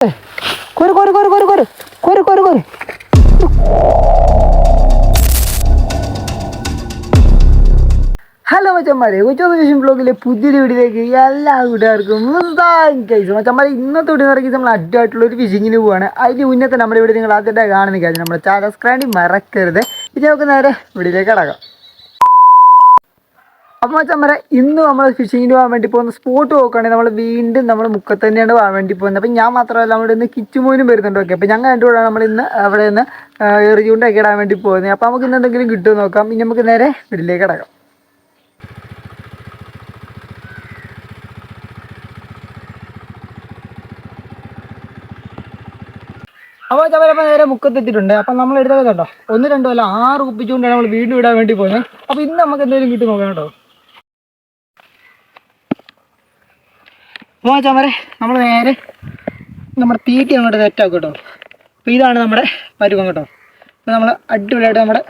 Core core core core core core core core. Hello മച്ചന്മാരെ, ഉച്ചവിശേഷം ബ്ലോഗിലെ പുതിയൊരു വീഡിയോയിലേക്ക് എല്ലാ കൂട്ടുകാർക്കും മച്ചന്മാരെ, ഇന്നത്തെ വീഡിയോ ഇറക്കി നമ്മൾ അഡ്ഡായിട്ടുള്ള ഒരു ഫിഷിങ്ങിന് പോവാണ്. അതിന് മുന്നത്തെ നമ്മുടെ വീഡിയോ നിങ്ങൾ ആദ്യമായിട്ട് കാണുന്ന കാര്യം നമ്മുടെ ചാനൽ സബ്സ്ക്രൈബ് മറക്കരുത്. ഇത് നമുക്ക് നേരെ വീഡിയോയിലേക്ക് കടക്കാം. അപ്പോൾ മച്ചന്മാരെ, ഇന്ന് നമ്മൾ ഫിഷിങ്ങിന് പോകാൻ വേണ്ടി പോകുന്ന സ്പോട്ട് നോക്കുകയാണെങ്കിൽ നമ്മൾ വീണ്ടും നമ്മൾ മുക്കത്ത് തന്നെയാണ് പോകാൻ വേണ്ടി പോകുന്നത്. അപ്പം ഞാൻ മാത്രമല്ല, നമ്മുടെ ഇന്ന് കിച്ചുമോനും വരുന്നുണ്ട്. ഓക്കെ, അപ്പോൾ ഞങ്ങൾ രണ്ടുകൂടെയാണ് നമ്മൾ ഇന്ന് അവിടെ നിന്ന് എറിഞ്ഞുകൊണ്ടൊക്കെ ഇടാൻ വേണ്ടി പോകുന്നത്. അപ്പോൾ നമുക്ക് ഇന്ന് എന്തെങ്കിലും കിട്ടുമെന്ന് നോക്കാം. ഇനി നമുക്ക് നേരെ വീട്ടിലേക്ക് കിടക്കാം. അപ്പോൾ ചവരപ്പം നേരെ മുക്കത്തെത്തിയിട്ടുണ്ട്. അപ്പം നമ്മൾ എടുത്തത് കേട്ടോ, 1, 2 അല്ല 6 കുപ്പിച്ചുകൊണ്ടാണ് നമ്മൾ വീണ്ടും ഇടാൻ വേണ്ടി പോകുന്നത്. അപ്പോൾ ഇന്ന് നമുക്ക് എന്തെങ്കിലും കിട്ടും നോക്കാം കേട്ടോ. അപ്പോൾ ചവരെ നമ്മൾ നേരെ നമ്മുടെ തീറ്റി അങ്ങോട്ട് സെറ്റാക്കും കേട്ടോ. അപ്പോൾ ഇതാണ് നമ്മുടെ പരുവം കേട്ടോ. അപ്പോൾ നമ്മൾ അടിപൊളിയായിട്ട് നമ്മുടെ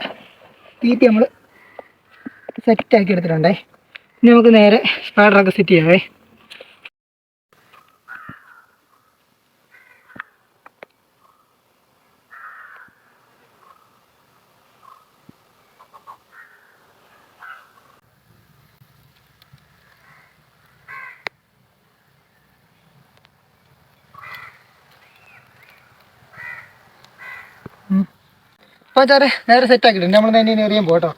തീറ്റി നമ്മൾ സെറ്റാക്കി എടുത്തിട്ടുണ്ടേ. ഇനി നമുക്ക് നേരെ സ്പൈഡറൊക്കെ സെറ്റ് ചെയ്യാവേ. അപ്പോൾ സാറേ നേരെ സെറ്റാക്കിയിട്ടുണ്ട്. നമ്മൾ തന്നെ എറിയാൻ പോട്ടോ.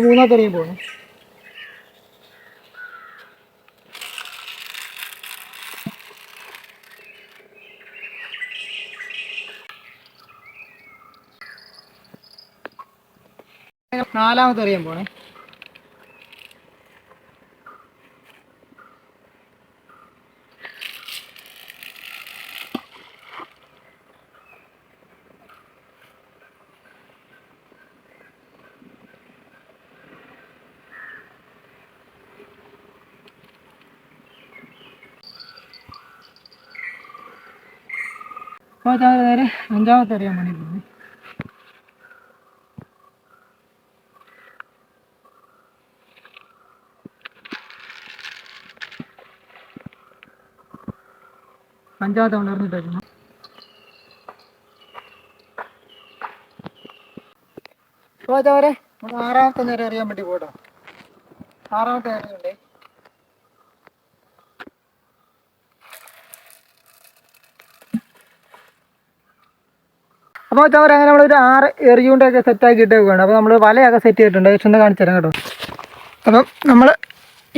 മൂന്നാമത്തെ എറിയാൻ പോകണം. നാലാമത്തെ എറിയാൻ പോണേ. അപ്പോൾ നേരെ 5ാമത്തെ എറിയാൻ വേണ്ടി പോകുന്നത്. അഞ്ചാമത്തെ ഉണർന്നിട്ടേക്കുന്നു. അപ്പോൾ അതവരെ നമുക്ക് 6ാമത്തെ നേരം അറിയാൻ വേണ്ടി പോട്ടോ. 6ാമത്തെ എറിയുണ്ടേ. അപ്പോൾ അതവരെ അങ്ങനെ നമ്മളൊരു 6 എറിയുകൊണ്ടൊക്കെ സെറ്റാക്കിയിട്ട് വേണം. അപ്പോൾ നമ്മൾ വലയൊക്കെ സെറ്റ് ചെയ്തിട്ടുണ്ട്. ജസ്റ്റ് ഒന്ന് കാണിച്ചു തരാം കേട്ടോ. അപ്പം നമ്മൾ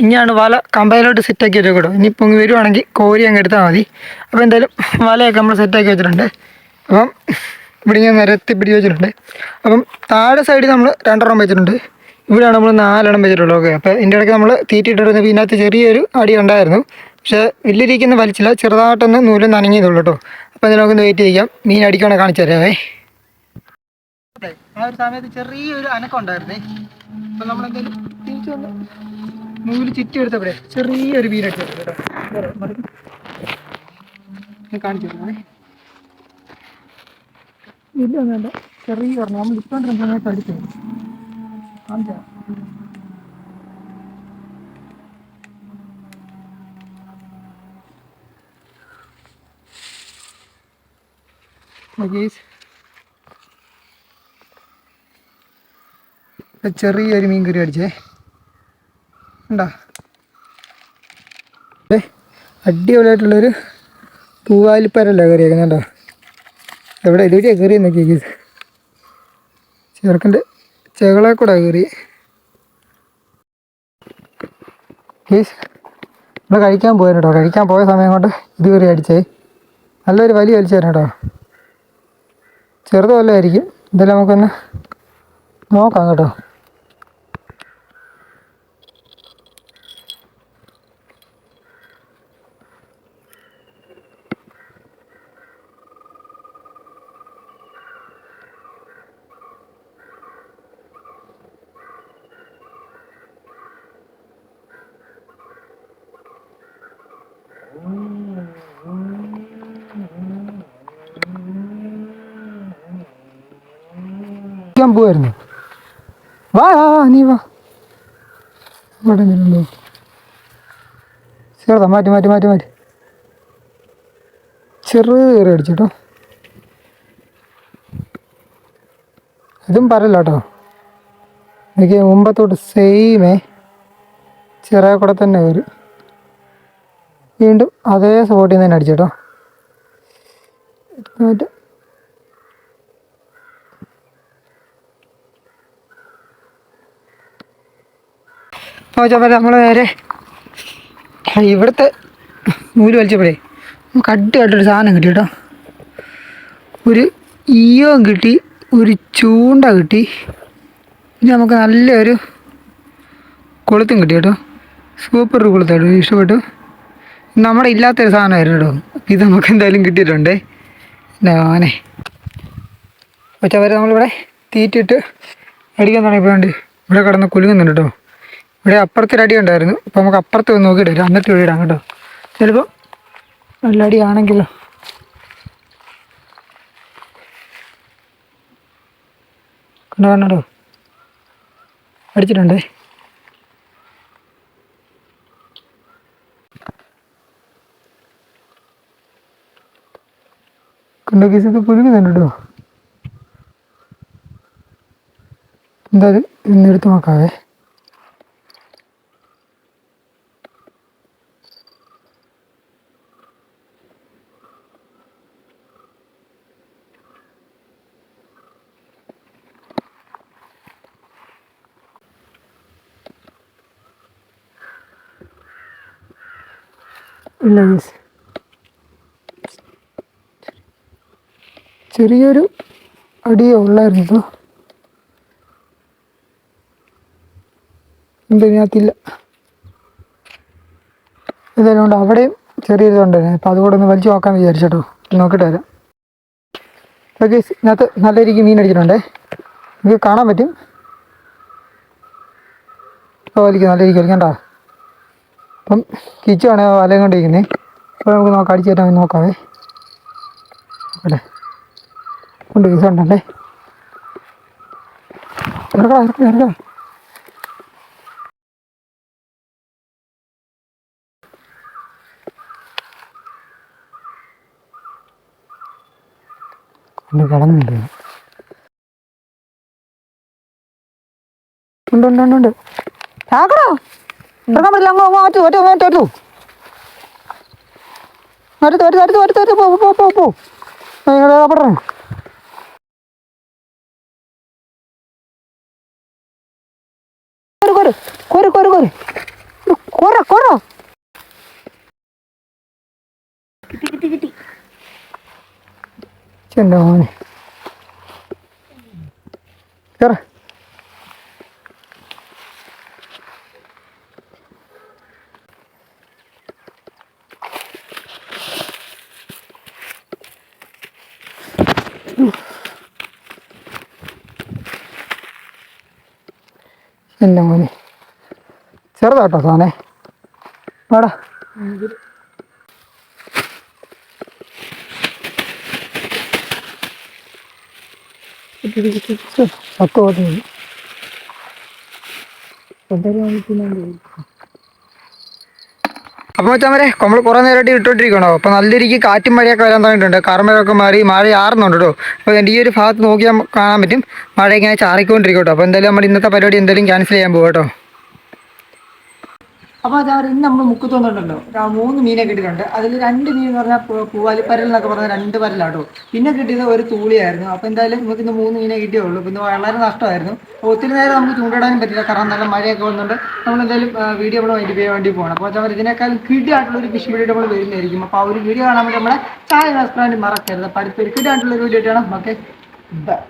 ഇനിയാണ് വല കമ്പയിലോട്ട് സെറ്റാക്കി വെച്ചോ കേട്ടോ. ഇനി പൊങ്ങി വരുവാണെങ്കിൽ കോരി അങ്ങ് എടുത്താൽ മതി. അപ്പോൾ എന്തായാലും വലയൊക്കെ നമ്മൾ സെറ്റാക്കി വെച്ചിട്ടുണ്ട്. അപ്പം ഇവിടെ ഞാൻ നിരത്തി പിടിച്ച് വെച്ചിട്ടുണ്ട്. അപ്പം താഴെ സൈഡിൽ നമ്മൾ 2 വെച്ചിട്ടുണ്ട്. ഇവിടെയാണ് നമ്മൾ 4 വെച്ചിട്ടുള്ളത്. ഓക്കെ, അപ്പോൾ ഇതിൻ്റെ ഇടയ്ക്ക് നമ്മൾ തീറ്റിട്ടിരുന്ന ഇതിനകത്ത് ചെറിയൊരു അടി ഉണ്ടായിരുന്നു. പക്ഷേ വലിയ വലിച്ചില്ല, ചെറുതായിട്ടൊന്ന് നൂലും നനങ്ങിയതുള്ളൂ കേട്ടോ. അപ്പോൾ അതിന് നമുക്കൊന്ന് വെയിറ്റ് ചെയ്യാം. മീൻ അടിക്കണേ കാണിച്ചു തരാവേ. ആ ഒരു സമയത്ത് ചെറിയൊരു അനക്കം ഉണ്ടായിരുന്നേ. അപ്പോൾ നമ്മളെന്തായാലും തിരിച്ചു വന്ന് നൂല് ചുറ്റി എടുത്തപ്പോഴേ ചെറിയൊരു മീൻ അടിച്ചു കേട്ടോ. കാണിച്ചു തരുന്നേ. ഇല്ല വേണ്ട, ചെറിയ പറഞ്ഞു നമ്മൾ ഇപ്പം സമയത്ത് അടിച്ചു കാണിച്ചാ. ചെറിയൊരു മീൻ കറി അടിച്ചേ ഉണ്ടോ. അടിപൊളിയായിട്ടുള്ളൊരു തൂവാലിപ്പരല്ല കറിയാക്കുന്നുണ്ടോ. എവിടെ ഇതുവരെയാണ് കയറി നോക്കിയത്. ചെറുക്കൻ്റെ ചെകളെ കൂടെ കയറി. നമ്മൾ കഴിക്കാൻ പോയാൽ കേട്ടോ. കഴിക്കാൻ പോയ സമയം കൊണ്ട് ഇത് കയറി അടിച്ചേ. നല്ലൊരു വലിയ വലിച്ചു തരാം കേട്ടോ. ചെറുത് വല്ലതായിരിക്കും. എന്തായാലും നമുക്കൊന്ന് നോക്കാം കേട്ടോ. പിടിക്കാൻ പോവായിരുന്നു. വാ വാ വാ നീ വാ. ഇവിടെ എന്തെങ്കിലും ചെറുതാ, മാറ്റി മാറ്റി മാറ്റി മാറ്റി. ചെറിയ അടിച്ചിട്ടോ. ഇതും പറയില്ല കേട്ടോ, എനിക്ക് മുമ്പത്തോട്ട് സെയിമേ ചെറിയ കൂടെ തന്നെ വരും. വീണ്ടും അതേ സ്പോട്ടിൽ നിന്ന് തന്നെ അടിച്ചേട്ടോ. നമ്മൾ നേരെ ഇവിടുത്തെ നൂല് വലിച്ചപ്പോഴേ നമുക്ക് അടിയായിട്ടൊരു സാധനം കിട്ടി കേട്ടോ. ഒരു ഈയവും കിട്ടി, ഒരു ചൂണ്ട കിട്ടി, പിന്നെ നമുക്ക് നല്ലൊരു കൊളുത്തും കിട്ടി കേട്ടോ. സൂപ്പർ കൊളുത്തായിട്ട് ഇഷ്ടപ്പെട്ടു. നമ്മുടെ ഇല്ലാത്തൊരു സാധനമായിരുന്നു കേട്ടോ. ഇത് നമുക്ക് എന്തായാലും കിട്ടിയിട്ടുണ്ടേ. ഞാനേ വരെ നമ്മളിവിടെ തീറ്റിട്ട് അടിക്കാൻ തുടങ്ങിയപ്പോണ്ട് ഇവിടെ കിടന്ന് കുലുങ്ങുന്നുണ്ട് കേട്ടോ. ഇവിടെ അപ്പുറത്തൊരു അടി ഉണ്ടായിരുന്നു. അപ്പോൾ നമുക്ക് അപ്പുറത്ത് ഒന്ന് നോക്കിയിട്ട് വരാം, എന്നിട്ട് വീടാം കേട്ടോ. ചിലപ്പോൾ നല്ല അടിയാണെങ്കിലോ. കണ്ടോ അടിച്ചിട്ടുണ്ടേ. കണ്ടോ കേസൊക്കെ കുലുങ്ങുന്നുണ്ട് കേട്ടോ. എന്തായാലും ഇന്നെടുത്ത് നോക്കാവേ. ഇല്ല കേസ്, ചെറിയൊരു അടിയേ ഉള്ളായിരുന്നു. ഇതിനകത്തില്ല. ഇതുകൊണ്ട് അവിടെയും ചെറിയൊരു ഉണ്ടായിരുന്നു. അപ്പോൾ അതുകൂടെ ഒന്ന് വലിച്ചു നോക്കാൻ വിചാരിച്ചോട്ടോ. നോക്കിയിട്ട് വരാം. ഓക്കെ, ഇതിനകത്ത് നല്ല രീതിക്ക് മീൻ അടിച്ചിട്ടുണ്ടേ. നിങ്ങൾക്ക് കാണാൻ പറ്റും. അപ്പോൾ വലിക്കും, നല്ല രീതിക്ക് വലിക്കണ്ട. അപ്പം കിച്ചുവാണ് വലയും കൊണ്ടിരിക്കുന്നത്. അപ്പോൾ നമുക്ക് നോക്കാം, അടിച്ചു തരാൻ നോക്കാവേ. അല്ലേ കൊണ്ട് പീസ് ഉണ്ടല്ലേ. ഇറക്കാം ഇറക്കാം ഇറക്കാം. കൊണ്ട് കിടന്നുണ്ട്. ഉണ്ട് ഉണ്ട് ഉണ്ട് ഉണ്ട്. ആക്കടോ ഇറങ്ങാൻ പറ്റില്ല. അങ്ങോ മാറ്റു ഒറ്റ മാറ്റു അടുത്ത് അടുത്ത് അടുത്ത് അടുത്ത് അടുത്ത് പോ പോ പോ പോ. പെട്ടെന്ന് കൊര കൊര കൊര കൊര കൊര കൊര. കിട്ടി കിട്ടി കിട്ടി. ചെന്റെ മോനെ കേറ. എൻ്റെ മോനെ ചെറുതാട്ടോ സാധനേ. വേടാ പത്ത് പോട്ട് അപ്പോൾ വെച്ചാൽ നമ്മൾ കുറേ നേരമായിട്ട് ഇട്ടോണ്ടിരിക്കണോ. അപ്പോൾ നല്ല രീതിക്ക് കാറ്റും മഴയൊക്കെ വരാൻ തുടങ്ങിയിട്ടുണ്ട്. കാർമേഘമൊക്കെ മാറി മഴ ആറുന്നുണ്ട് കേട്ടോ. അപ്പോൾ എൻ്റെ ഈ ഒരു ഭാഗത്ത് നോക്കിയാൽ കാണാൻ പറ്റും മഴ ഇങ്ങനെ ചാറിക്കൊണ്ടിരിക്കും കേട്ടോ. അപ്പോൾ എന്തായാലും നമ്മൾ ഇന്നത്തെ പരിപാടി എന്തായാലും ക്യാൻസൽ ചെയ്യാൻ പോകും കേട്ടോ. അപ്പോൾ അതാ ഇന്ന് നമ്മൾ മുക്കത്തോന്നുണ്ടല്ലോ 3 മീനെ കിട്ടിയിട്ടുണ്ട്. അതിൽ 2 മീൻ എന്ന് പറഞ്ഞാൽ പൂവാലിപ്പരൽ എന്നൊക്കെ പറഞ്ഞാൽ 2 പരലാട്ടോ. പിന്നെ കിട്ടിയത് ഒരു തൂളിയായിരുന്നു. അപ്പോൾ എന്തായാലും നമുക്ക് ഇന്ന് 3 മീനെ കിട്ടിയുള്ളൂ. പിന്നെ വളരെ നഷ്ടമായിരുന്നു. ഒത്തിരി നേരം നമുക്ക് ചൂണ്ടിടാനും പറ്റില്ല, കാരണം നല്ല മഴയൊക്കെ വന്നുകൊണ്ട് നമ്മൾ എന്തായാലും വീഡിയോ നമ്മൾ വൈൻഡ് ചെയ്യാൻ വേണ്ടി പോകണം. അപ്പോൾ വെച്ചാൽ ഇതിനേക്കാളും കിടിയായിട്ടുള്ള ഒരു ഫിഷ് വീഡിയോ നമ്മൾ വരുന്നതായിരിക്കും. അപ്പോൾ ആ ഒരു വീഡിയോ കാണാൻ വേണ്ടി നമ്മളെ ചാനൽ സബ്സ്ക്രൈബ് മറക്കരുത്. അപ്പോൾ അടുത്തൊരു കിടിയായിട്ടുള്ള ഒരു വീഡിയോ ഇടണം. Okay, by.